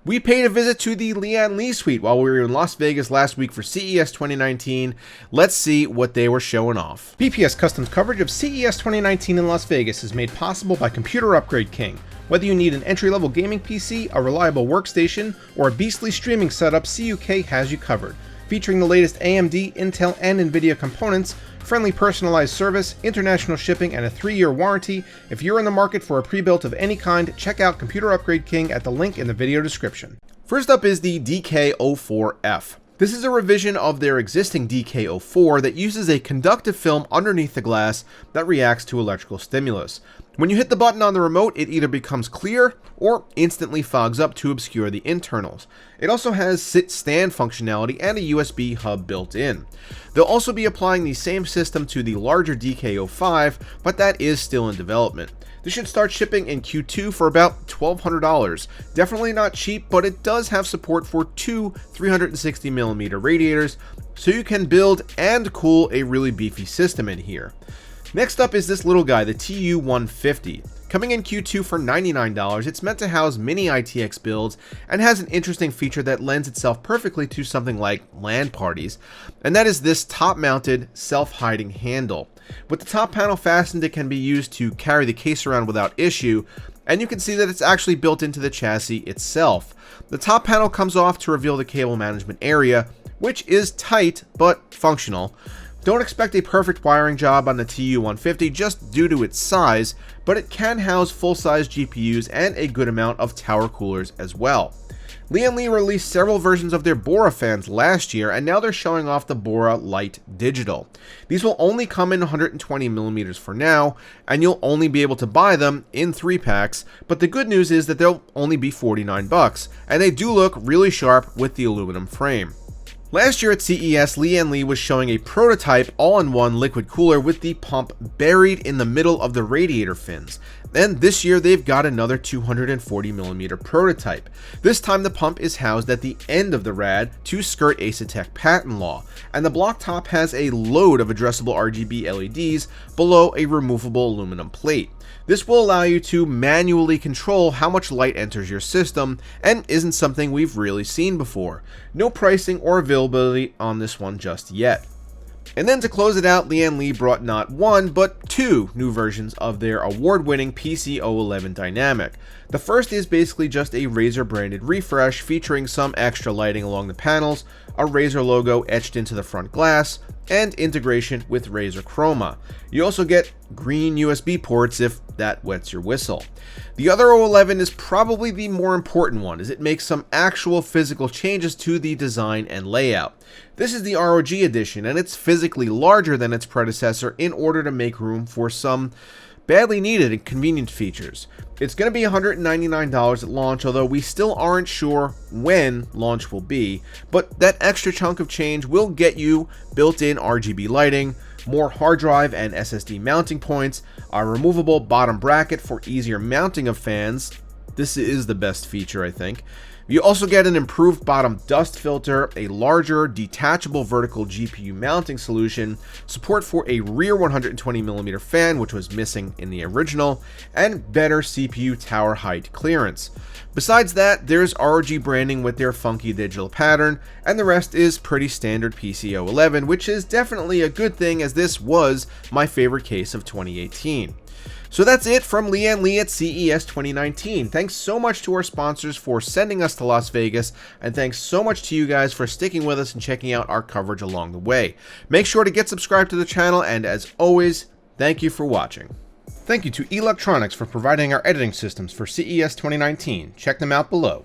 We paid a visit to the Lian Li suite while we were in Las Vegas last week for CES 2019. Let's see what they were showing off. PPS Custom's coverage of CES 2019 in Las Vegas is made possible by Computer Upgrade King. Whether you need an entry-level gaming PC, a reliable workstation, or a beastly streaming setup, CUK has you covered. Featuring the latest AMD, Intel, and Nvidia components, friendly personalized service, international shipping, and a 3-year warranty. If you're in the market for a pre-built of any kind, check out Computer Upgrade King at the link in the video description. First up is the DK04F. This is a revision of their existing DK04 that uses a conductive film underneath the glass that reacts to electrical stimulus. When you hit the button on the remote, it either becomes clear or instantly fogs up to obscure the internals. It also has sit-stand functionality and a USB hub built in. They'll also be applying the same system to the larger DK05, but that is still in development. This should start shipping in Q2 for about $1,200. Definitely not cheap, but it does have support for two 360mm radiators, so you can build and cool a really beefy system in here. Next up is this little guy, the TU150. Coming in Q2 for $99, it's meant to house mini ITX builds and has an interesting feature that lends itself perfectly to something like LAN parties, and that is this top-mounted self-hiding handle. With the top panel fastened, it can be used to carry the case around without issue, and you can see that it's actually built into the chassis itself. The top panel comes off to reveal the cable management area, which is tight but functional. Don't expect a perfect wiring job on the TU150 just due to its size, but it can house full-size GPUs and a good amount of tower coolers as well. Lian Li released several versions of their Bora fans last year, and now they're showing off the Bora Lite Digital. These will only come in 120mm for now, and you'll only be able to buy them in 3-packs, but the good news is that they'll only be $49, and they do look really sharp with the aluminum frame. Last year at CES, Lian Li was showing a prototype all-in-one liquid cooler with the pump buried in the middle of the radiator fins. And this year they've got another 240mm prototype. This time the pump is housed at the end of the rad to skirt Asetek patent law, and the block top has a load of addressable RGB LEDs below a removable aluminum plate. This will allow you to manually control how much light enters your system, and isn't something we've really seen before. No pricing or availability on this one just yet. And then to close it out, Lian Li brought not one, but two new versions of their award-winning PC-O11 Dynamic. The first is basically just a Razer branded refresh featuring some extra lighting along the panels, a Razer logo etched into the front glass, and integration with Razer Chroma. You also get green USB ports if that wets your whistle. The other O11 is probably the more important one, as it makes some actual physical changes to the design and layout. This is the ROG Edition, and it's physically larger than its predecessor in order to make room for some badly needed and convenient features. It's going to be $199 at launch, although we still aren't sure when launch will be, but that extra chunk of change will get you built-in RGB lighting, more hard drive and SSD mounting points, a removable bottom bracket for easier mounting of fans. This is the best feature, I think. You also get an improved bottom dust filter, a larger detachable vertical GPU mounting solution, support for a rear 120mm fan, which was missing in the original, and better CPU tower height clearance. Besides that, there's ROG branding with their funky digital pattern, and the rest is pretty standard PC-O11, which is definitely a good thing, as this was my favorite case of 2018. So that's it from Lian Li at CES 2019. Thanks so much to our sponsors for sending us to Las Vegas, and thanks so much to you guys for sticking with us and checking out our coverage along the way. Make sure to get subscribed to the channel, and as always, thank you for watching. Thank you to Electronics for providing our editing systems for CES 2019. Check them out below.